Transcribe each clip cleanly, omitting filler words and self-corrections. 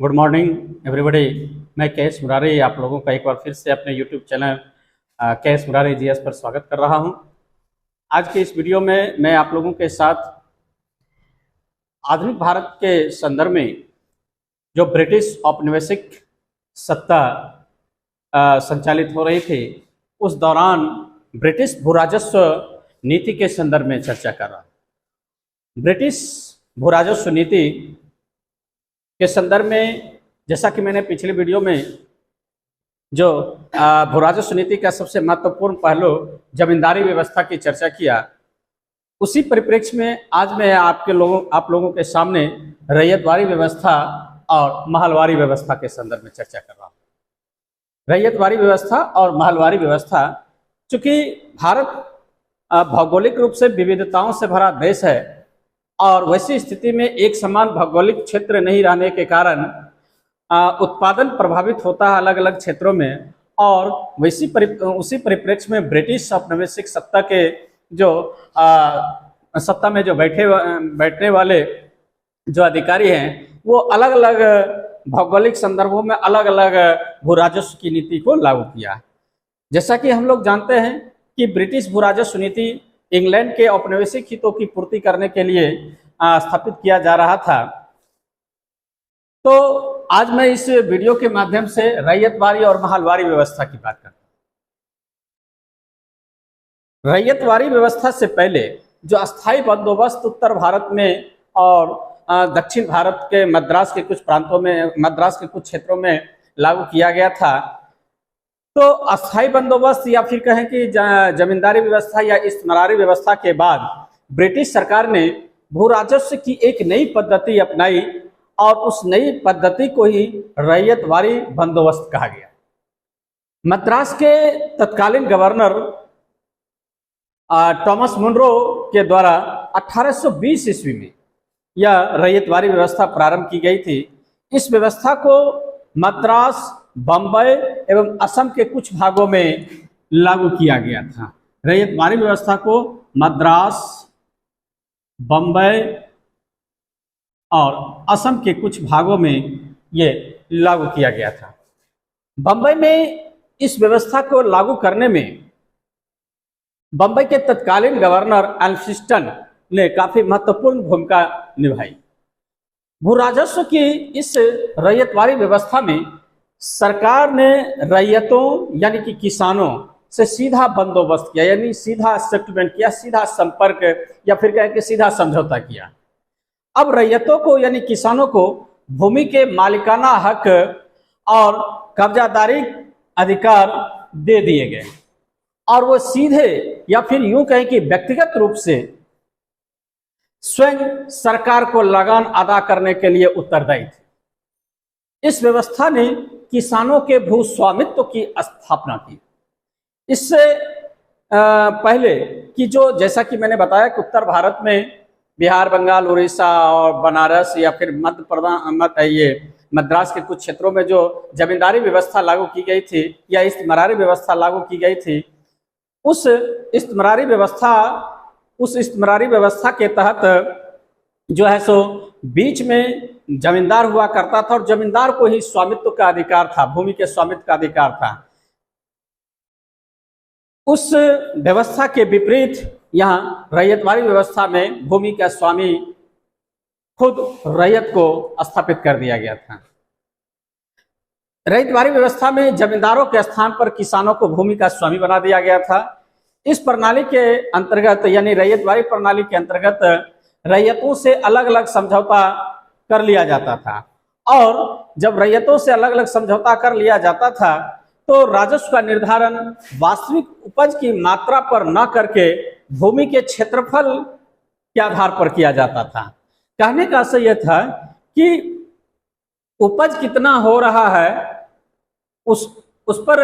Good morning everybody. मैं KS Murari आप लोगों का एक बार फिर से अपने YouTube channel KS Murari GS पर स्वागत कर रहा हूं। आज के इस वीडियो में मैं आप लोगों के साथ आधुनिक भारत के संदर्भ में जो ब्रिटिश औपनिवेशिक सत्ता संचालित हो रही थी, उस दौरान ब्रिटिश भूराजस्व नीति के संदर्भ में चर्चा कर रहा हूं। ब्रिटिश भूराजस्व नीति के संदर्भ में, जैसा कि मैंने पिछले वीडियो में जो भूराजस्व नीति का सबसे महत्वपूर्ण पहलू जमींदारी व्यवस्था की चर्चा किया, उसी परिप्रेक्ष्य में आज मैं आप लोगों के सामने रैयतवारी व्यवस्था और महलवारी व्यवस्था के संदर्भ में चर्चा कर रहा हूँ। रैयतवारी व्यवस्था और महलवारी व्यवस्था, चूंकि भारत भौगोलिक रूप से विविधताओं से भरा देश है और वैसी स्थिति में एक समान भौगोलिक क्षेत्र नहीं रहने के कारण उत्पादन प्रभावित होता है अलग अलग क्षेत्रों में, और उसी परिप्रेक्ष्य में ब्रिटिश औपनिवेशिक सत्ता के जो सत्ता में जो बैठने वाले जो अधिकारी हैं, वो अलग अलग भौगोलिक संदर्भों में अलग अलग भूराजस्व की नीति को लागू किया। जैसा कि हम लोग जानते हैं कि ब्रिटिश भूराजस्व नीति इंग्लैंड के औपनिवेशिक हितों की पूर्ति करने के लिए स्थापित किया जा रहा था। तो आज मैं इस वीडियो के माध्यम से रैयतवारी और महलवारी व्यवस्था की बात करता हूं। रैयतवारी व्यवस्था से पहले जो अस्थायी बंदोबस्त उत्तर भारत में और दक्षिण भारत के मद्रास के कुछ प्रांतों में, मद्रास के कुछ क्षेत्रों में लागू किया गया था, तो अस्थायी बंदोबस्त या फिर कहें कि जमींदारी व्यवस्था या इस्तिमरारी व्यवस्था के बाद ब्रिटिश सरकार ने भूराजस्व की एक नई पद्धति अपनाई और उस नई पद्धति को ही रैयतवारी बंदोबस्त कहा गया। मद्रास के तत्कालीन गवर्नर थॉमस मुनरो के द्वारा 1820 ईस्वी में यह रैयतवारी व्यवस्था प्रारंभ की गई थी। इस व्यवस्था को मद्रास, बम्बई एवं असम के कुछ भागों में लागू किया गया था। रैयतवारी व्यवस्था को मद्रास, बम्बई और असम के कुछ भागों में ये लागू किया गया था। बम्बई में इस व्यवस्था को लागू करने में बम्बई के तत्कालीन गवर्नर एल्फिंस्टन ने काफी महत्वपूर्ण भूमिका निभाई। भूराजस्व की इस रैयतवारी व्यवस्था में सरकार ने रैयतों यानी कि किसानों से सीधा बंदोबस्त किया, यानी सीधा सेटलमेंट किया, सीधा संपर्क या फिर कहें कि सीधा समझौता किया। अब रैयतों को यानी किसानों को भूमि के मालिकाना हक और कब्जादारी अधिकार दे दिए गए और वो सीधे या फिर यूं कहें कि व्यक्तिगत रूप से स्वयं सरकार को लगान अदा करने के लिए उत्तरदायी थे। इस व्यवस्था ने किसानों के भू स्वामित्व की स्थापना की। इससे पहले कि जो, जैसा कि मैंने बताया कि उत्तर भारत में बिहार, बंगाल, उड़ीसा और बनारस या फिर मद्रास के कुछ क्षेत्रों में जो जमींदारी व्यवस्था लागू की गई थी या इस्तिमरारी व्यवस्था लागू की गई थी, उस इस्तिमरारी व्यवस्था के तहत जो है सो बीच में जमींदार हुआ करता था और जमींदार को ही स्वामित्व का अधिकार था, भूमि के स्वामित्व का अधिकार था। उस व्यवस्था के विपरीत यहाँ रैयतवारी व्यवस्था में भूमि का स्वामी खुद रैयत को स्थापित कर दिया गया था। रैयतवारी व्यवस्था में जमींदारों के स्थान पर किसानों को भूमि का स्वामी बना दिया गया था। इस प्रणाली के अंतर्गत यानी रैयतवारी प्रणाली के अंतर्गत रैयतों से अलग अलग समझौता कर लिया जाता था, और जब रैयतों से अलग अलग समझौता कर लिया जाता था तो राजस्व का निर्धारण वास्तविक उपज की मात्रा पर न करके भूमि के क्षेत्रफल के आधार पर किया जाता था। कहने का आशय यह था कि उपज कितना हो रहा है उस पर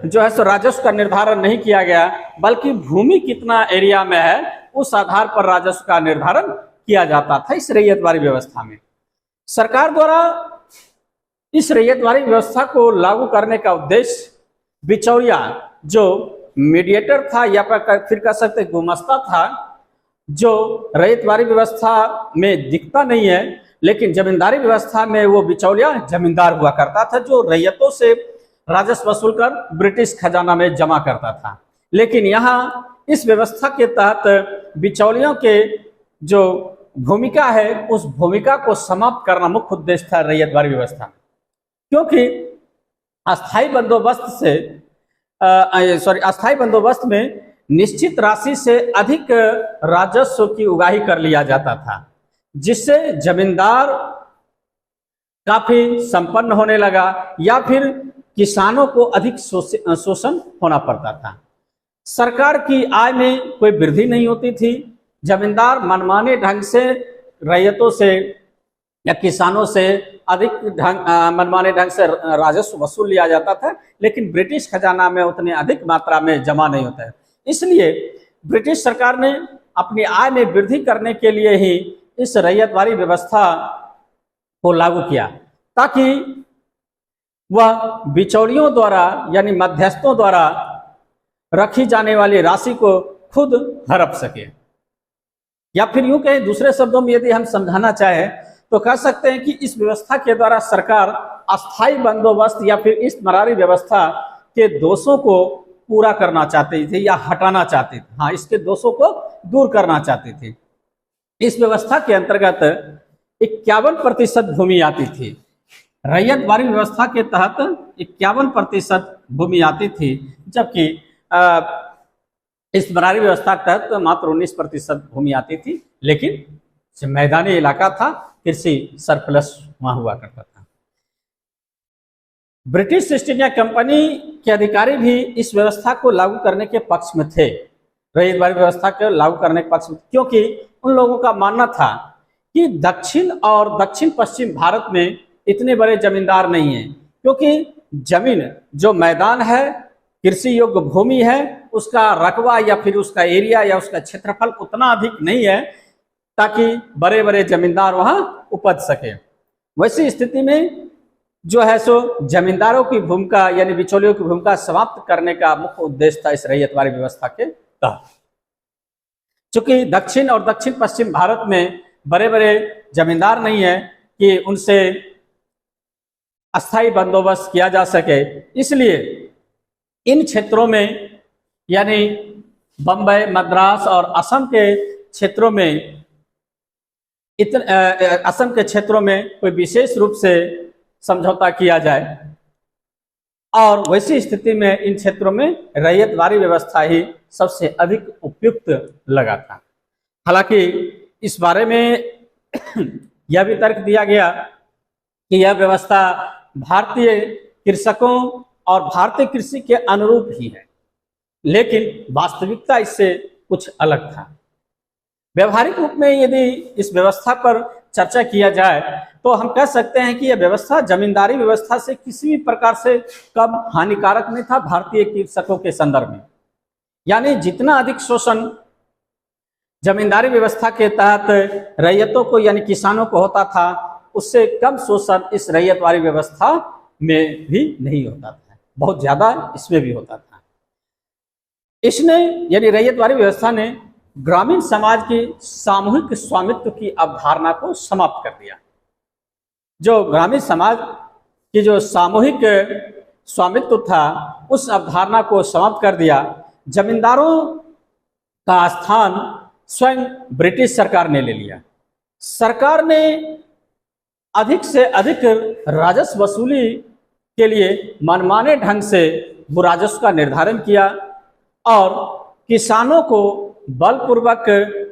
जो है सो राजस्व का निर्धारण नहीं किया गया, बल्कि भूमि कितना एरिया में है उस आधार पर राजस्व का निर्धारण किया जाता था। इस रैयतवारी व्यवस्था में सरकार द्वारा इस रैयतवारी व्यवस्था को लागू करने का उद्देश्य बिचौलिया, जो मीडिएटर था या फिर कह सकते गुमास्ता था, जो रैयतवारी व्यवस्था में दिखता नहीं है लेकिन जमींदारी व्यवस्था में वो बिचौलिया जमींदार हुआ करता था जो रैयतों से राजस्व वसूल कर ब्रिटिश खजाना में जमा करता था। लेकिन यहाँ इस व्यवस्था के तहत बिचौलियों के जो भूमिका है उस भूमिका को समाप्त करना मुख्य उद्देश्य था रैयतवारी व्यवस्था में, क्योंकि अस्थाई बंदोबस्त में निश्चित राशि से अधिक राजस्व की उगाही कर लिया जाता था, जिससे जमींदार काफी संपन्न होने लगा या फिर किसानों को अधिक शोषण होना पड़ता था। सरकार की आय में कोई वृद्धि नहीं होती थी। जमींदार मनमाने ढंग से रैयतों से या किसानों से अधिक मनमाने ढंग से राजस्व वसूल लिया जाता था, लेकिन ब्रिटिश खजाना में उतने अधिक मात्रा में जमा नहीं होता है। इसलिए ब्रिटिश सरकार ने अपनी आय में वृद्धि करने के लिए ही इस रैयतवारी व्यवस्था को लागू किया, ताकि वह बिचौलियों द्वारा यानी मध्यस्थों द्वारा रखी जाने वाली राशि को खुद हड़प सके। या फिर यूं कहें, दूसरे शब्दों में यदि हम समझाना चाहें तो कह सकते हैं कि इस व्यवस्था के द्वारा सरकार अस्थाई बंदोबस्त या फिर इस मरारी व्यवस्था के दोषों को पूरा करना चाहती थी या हटाना चाहती थी। हाँ, इसके दोषों को दूर करना चाहती थी। इस व्यवस्था के अंतर्गत 51% भूमि आती थी। रैयतवारी व्यवस्था के तहत 51% भूमि आती थी, जबकि इस मरारी व्यवस्था के तहत मात्र 19% भूमि आती थी। लेकिन जो मैदानी इलाका था, कृषि सरप्लस वहां हुआ करता था। ब्रिटिश ईस्ट इंडिया कंपनी के अधिकारी भी इस व्यवस्था को लागू करने के पक्ष में थे, रैयतवारी व्यवस्था को लागू करने के पक्ष में, क्योंकि उन लोगों का मानना था कि दक्षिण और दक्षिण पश्चिम भारत में इतने बड़े जमींदार नहीं हैं, क्योंकि जमीन जो मैदान है, कृषि योग्य भूमि है, उसका रकबा या फिर उसका एरिया या उसका क्षेत्रफल उतना अधिक नहीं है ताकि बड़े बड़े जमींदार वहां उपज सके। वैसी स्थिति में जो है सो जमींदारों की भूमिका यानी बिचौलियों की भूमिका समाप्त करने का मुख्य उद्देश्य था इस रैयतवारी व्यवस्था के तहत। चूंकि दक्षिण और दक्षिण पश्चिम भारत में बड़े बड़े जमींदार नहीं है कि उनसे अस्थायी बंदोबस्त किया जा सके, इसलिए इन क्षेत्रों में यानी बम्बई, मद्रास और असम के क्षेत्रों में असम के क्षेत्रों में कोई विशेष रूप से समझौता किया जाए, और वैसी स्थिति में इन क्षेत्रों में रैयतवारी व्यवस्था ही सबसे अधिक उपयुक्त लगा था। हालांकि इस बारे में यह भी तर्क दिया गया कि यह व्यवस्था भारतीय कृषकों और भारतीय कृषि के अनुरूप ही है, लेकिन वास्तविकता इससे कुछ अलग था। व्यवहारिक रूप में यदि इस व्यवस्था पर चर्चा किया जाए तो हम कह सकते हैं कि यह व्यवस्था जमींदारी व्यवस्था से किसी भी प्रकार से कम हानिकारक नहीं था भारतीय कृषकों के संदर्भ में। यानी जितना अधिक शोषण जमींदारी व्यवस्था के तहत रैयतों को यानी किसानों को होता था, उससे कम शोषण इस रैयतवारी व्यवस्था में भी नहीं होता था, बहुत ज्यादा इसमें भी होता था। इसने यानी रैयतवारी व्यवस्था ने ग्रामीण समाज की सामूहिक स्वामित्व की अवधारणा को समाप्त कर दिया। जो ग्रामीण समाज की जो सामूहिक स्वामित्व था उस अवधारणा को समाप्त कर दिया। जमींदारों का स्थान स्वयं ब्रिटिश सरकार ने ले लिया। सरकार ने अधिक से अधिक राजस्व वसूली के लिए मनमाने ढंग से भू राजस्व का निर्धारण किया और किसानों को बलपूर्वक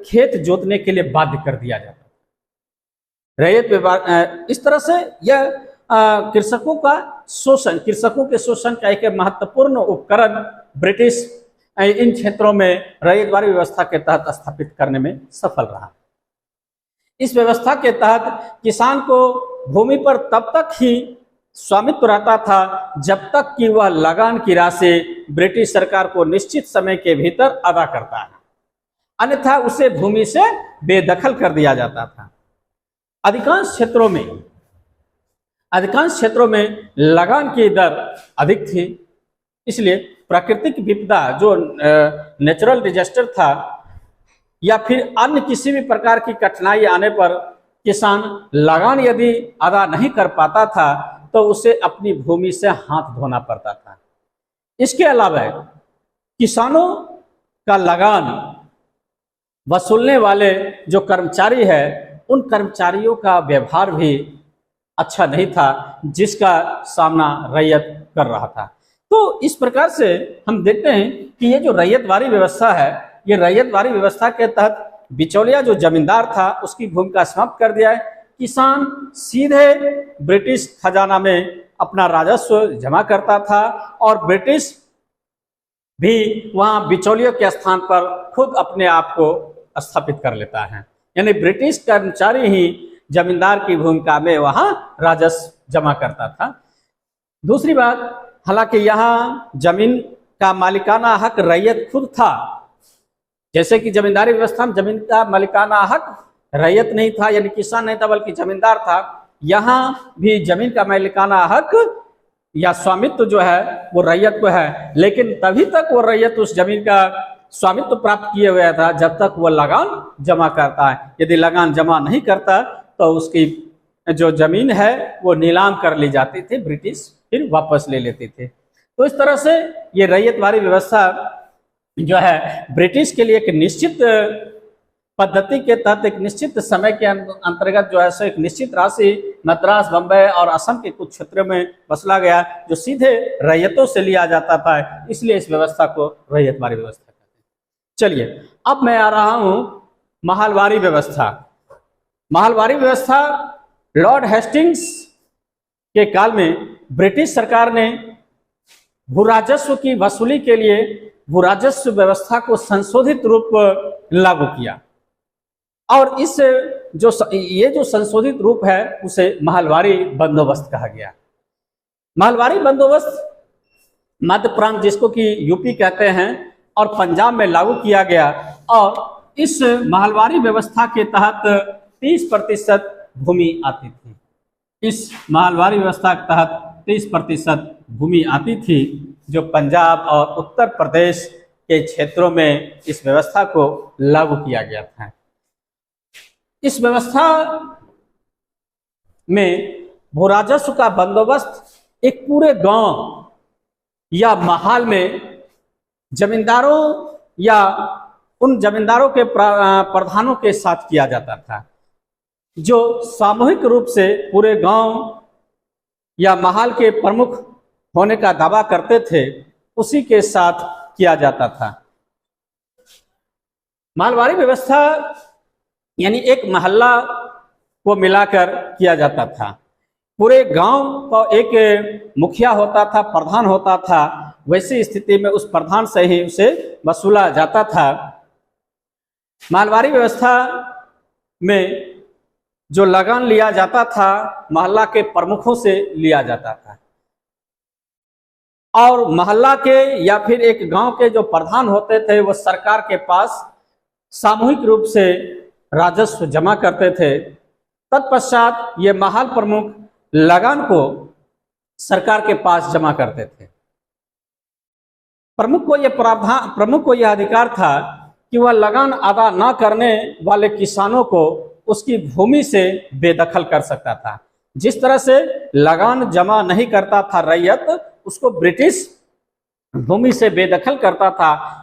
खेत जोतने के लिए बाध्य कर दिया जाता। रैयत विभाग इस तरह से यह कृषकों का शोषण, कृषकों के शोषण का एक महत्वपूर्ण उपकरण ब्रिटिश इन क्षेत्रों में रैयतवारी व्यवस्था के तहत स्थापित करने में सफल रहा। इस व्यवस्था के तहत किसान को भूमि पर तब तक ही स्वामित्व रहता था जब तक कि वह लगान की राशि ब्रिटिश सरकार को निश्चित समय के भीतर अदा करता है, अन्यथा उसे भूमि से बेदखल कर दिया जाता था। अधिकांश क्षेत्रों में लगान की दर अधिक थी, इसलिए प्राकृतिक विपदा जो नेचुरल डिजास्टर था या फिर अन्य किसी भी प्रकार की कठिनाई आने पर किसान लगान यदि अदा नहीं कर पाता था तो उसे अपनी भूमि से हाथ धोना पड़ता था। इसके अलावा किसानों का लगान वसूलने वाले जो कर्मचारी है, उन कर्मचारियों का व्यवहार भी अच्छा नहीं था, जिसका सामना रैयत कर रहा था। तो इस प्रकार से हम देखते हैं कि ये जो रैयतवारी व्यवस्था है, ये रैयतवारी व्यवस्था के तहत बिचौलिया जो जमींदार था उसकी भूमिका समाप्त कर दिया है। किसान सीधे ब्रिटिश खजाना में अपना राजस्व जमा करता था और ब्रिटिश भी वहां बिचौलियों के स्थान पर खुद अपने आप को स्थापित कर लेता है। यानी ब्रिटिश कर्मचारी ही जमींदार की भूमिका में वहां राजस्व जमा करता था। दूसरी बात, हालांकि यहाँ जमीन का मालिकाना हक रैयत खुद था। जैसे कि जमींदारी व्यवस्था में जमीन का मालिकाना हक रैयत नहीं था, यानी किसान नहीं था बल्कि जमींदार था। यहाँ भी जमीन का मालिकाना हक या स्वामित्व जो है वो रैयत को है, लेकिन तभी तक वो रैयत उस जमीन का स्वामित्व प्राप्त किए हुआ था जब तक वो लगान जमा करता है। यदि लगान जमा नहीं करता तो उसकी जो जमीन है वो नीलाम कर ली जाती थी, ब्रिटिश फिर वापस ले लेते थे। तो इस तरह से ये रैयतवारी व्यवस्था जो है ब्रिटिश के लिए एक निश्चित पद्धति के तहत एक निश्चित समय के अंतर्गत जो है सो एक निश्चित राशि मद्रास, बम्बई और असम के कुछ क्षेत्रों में वसूला गया, जो सीधे रैयतों से लिया जाता था। इसलिए इस व्यवस्था को रैयतवारी व्यवस्था कहते हैं। चलिए अब मैं आ रहा हूं महलवारी व्यवस्था। महलवारी व्यवस्था लॉर्ड हेस्टिंग्स के काल में ब्रिटिश सरकार ने भू राजस्व की वसूली के लिए भू राजस्व व्यवस्था को संशोधित रूप लागू किया और इस ये जो संशोधित रूप है उसे महलवारी बंदोबस्त कहा गया। महलवारी बंदोबस्त मध्य प्रांत, जिसको कि यूपी कहते हैं, और पंजाब में लागू किया गया और इस महलवारी व्यवस्था के तहत 30% भूमि आती थी। इस महलवारी व्यवस्था के तहत 30% भूमि आती थी, जो पंजाब और उत्तर प्रदेश के क्षेत्रों में इस व्यवस्था को लागू किया गया था। इस व्यवस्था में भू राजस्व का बंदोबस्त एक पूरे गांव या महल में जमींदारों या उन जमींदारों के प्रधानों के साथ किया जाता था, जो सामूहिक रूप से पूरे गांव या महल के प्रमुख होने का दावा करते थे, उसी के साथ किया जाता था। महलवारी व्यवस्था यानी एक मोहल्ला को मिलाकर किया जाता था। पूरे गांव का एक मुखिया होता था, प्रधान होता था। वैसी स्थिति में उस प्रधान से ही उसे वसूला जाता था। महलवारी व्यवस्था में जो लगान लिया जाता था मोहल्ला के प्रमुखों से लिया जाता था और मोहल्ला के या फिर एक गांव के जो प्रधान होते थे वो सरकार के पास सामूहिक रूप से राजस्व जमा करते थे। तत्पश्चात ये महल प्रमुख लगान को सरकार के पास जमा करते थे। प्रमुख को यह अधिकार था कि वह लगान अदा न करने वाले किसानों को उसकी भूमि से बेदखल कर सकता था। जिस तरह से लगान जमा नहीं करता था रैयत, उसको ब्रिटिश भूमि से बेदखल करता था।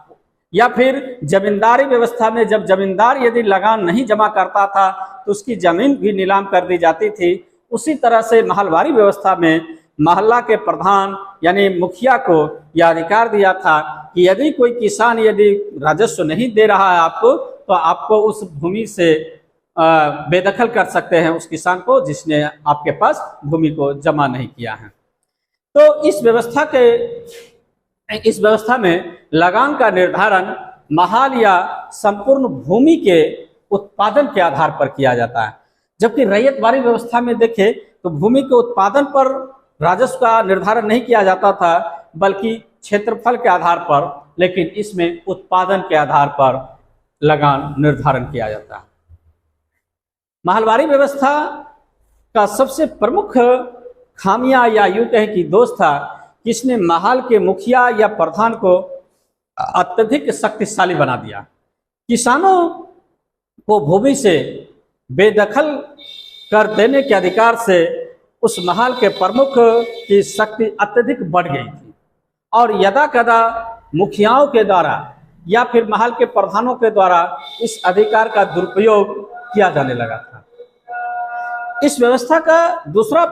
या फिर जमींदारी व्यवस्था में जब जमींदार यदि लगान नहीं जमा करता था तो उसकी जमीन भी नीलाम कर दी जाती थी। उसी तरह से महलवारी व्यवस्था में मोहल्ला के प्रधान यानी मुखिया को यह अधिकार दिया था कि यदि कोई किसान यदि राजस्व नहीं दे रहा है आपको, तो आपको उस भूमि से बेदखल कर सकते हैं उस किसान को जिसने आपके पास भूमि को जमा नहीं किया है। तो इस व्यवस्था में लगान का निर्धारण महल या संपूर्ण भूमि के उत्पादन के आधार पर किया जाता है, जबकि रैयतवारी व्यवस्था में देखें तो भूमि के उत्पादन पर राजस्व का निर्धारण नहीं किया जाता था बल्कि क्षेत्रफल के आधार पर, लेकिन इसमें उत्पादन के आधार पर लगान निर्धारण किया जाता है। महलवारी व्यवस्था का सबसे प्रमुख खामियां या यूं कहें कि दोष था कि इसने महल के मुखिया या प्रधान को अत्यधिक शक्तिशाली बना दिया। किसानों को भूमि से बेदखल कर देने के अधिकार से उस महल के प्रमुख की शक्ति अत्यधिक बढ़ गई थी और यदा कदा मुखियाओं के द्वारा या फिर महल के प्रधानों के द्वारा इस अधिकार का दुरुपयोग किया जाने लगा था। इस व्यवस्था का दूसरा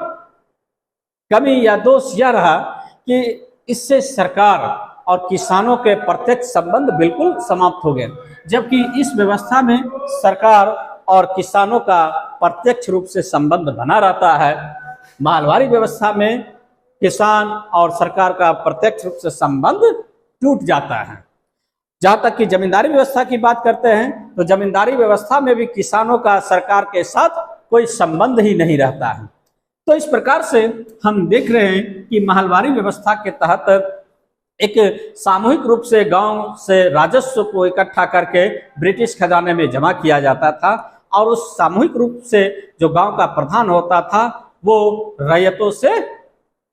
कमी या दोष यह रहा कि इससे सरकार और किसानों के प्रत्यक्ष संबंध बिल्कुल समाप्त हो गए, जबकि इस व्यवस्था में सरकार और किसानों का प्रत्यक्ष रूप से संबंध बना रहता है। महलवारी व्यवस्था में किसान और सरकार का प्रत्यक्ष रूप से संबंध टूट जाता है। जहां तक कि जमींदारी व्यवस्था की बात करते हैं तो जमींदारी व्यवस्था में भी किसानों का सरकार के साथ कोई संबंध ही नहीं रहता है। तो इस प्रकार से हम देख रहे हैं कि महलवारी व्यवस्था के तहत एक सामूहिक रूप से गांव से राजस्व को इकट्ठा करके ब्रिटिश खजाने में जमा किया जाता था और उस सामूहिक रूप से जो गांव का प्रधान होता था वो रैयतों से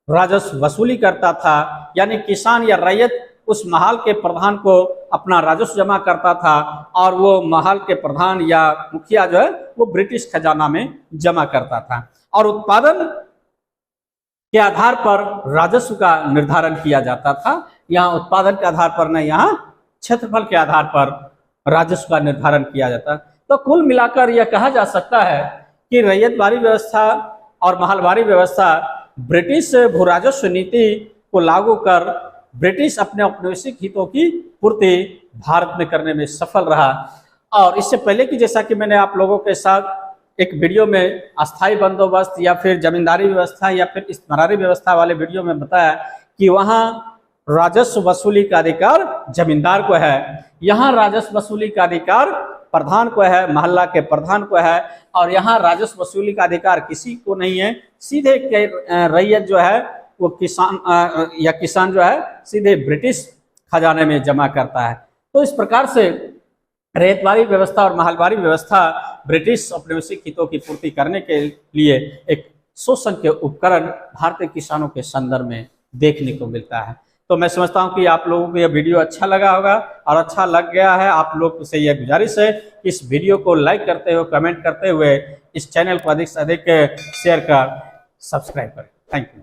राजस्व वसूली करता था, यानी किसान या रैयत उस महल के प्रधान को अपना राजस्व जमा करता था और वो महल के प्रधान या मुखिया जो है वो ब्रिटिश खजाना में जमा करता था और उत्पादन के आधार पर राजस्व का निर्धारण किया जाता था। यहाँ उत्पादन के आधार पर नहीं, यहाँ क्षेत्रफल के आधार पर राजस्व का निर्धारण किया जाता। तो कुल मिलाकर यह कहा जा सकता है कि रैयतवारी व्यवस्था और महलवारी व्यवस्था ब्रिटिश भू राजस्व नीति को लागू कर ब्रिटिश अपने औपनिवेशिक हितों की पूर्ति भारत में करने में सफल रहा। और इससे पहले कि जैसा कि मैंने आप लोगों के साथ एक वीडियो में अस्थायी बंदोबस्त या फिर जमींदारी व्यवस्था या फिर इस्तेमारी व्यवस्था वाले वीडियो में बताया कि वहाँ राजस्व वसूली का अधिकार जमींदार को है, यहाँ राजस्व वसूली का अधिकार प्रधान को है, मोहल्ला के प्रधान को है, और यहाँ राजस्व वसूली का अधिकार किसी को नहीं है। सीधे रैयत जो है वो किसान जो है सीधे ब्रिटिश खजाने में जमा करता है। तो इस प्रकार से रैयतवारी व्यवस्था और महलवारी व्यवस्था ब्रिटिश औपनिवेशिक हितों की पूर्ति करने के लिए एक शोषण के उपकरण भारतीय किसानों के संदर्भ में देखने को मिलता है। तो मैं समझता हूं कि आप लोगों को यह वीडियो अच्छा लगा होगा और अच्छा लग गया है। आप लोग से यह गुजारिश है कि इस वीडियो को लाइक करते हुए, कमेंट करते हुए इस चैनल को अधिक से अधिक शेयर कर सब्सक्राइब करें। Thank you.